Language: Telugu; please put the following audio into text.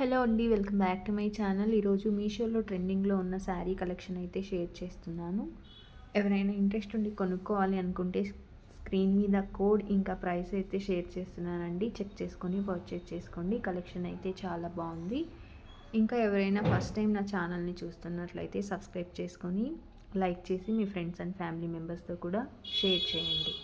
హలో అండి, welcome back to my channel. ఈరోజు మీషోలో ట్రెండింగ్లో ఉన్న శారీ కలెక్షన్ అయితే షేర్ చేస్తున్నాను. ఎవరైనా ఇంట్రెస్ట్ ఉండి కొనుక్కోవాలి అనుకుంటే స్క్రీన్ మీద కోడ్ ఇంకా ప్రైస్ అయితే షేర్ చేస్తున్నానండి. చెక్ చేసుకొని పర్చేజ్ చేసుకోండి. కలెక్షన్ అయితే చాలా బాగుంది. ఇంకా ఎవరైనా ఫస్ట్ టైం నా ఛానల్ని చూస్తున్నట్లయితే సబ్స్క్రైబ్ చేసుకొని లైక్ చేసి మీ ఫ్రెండ్స్ అండ్ ఫ్యామిలీ మెంబర్స్తో కూడా షేర్ చేయండి.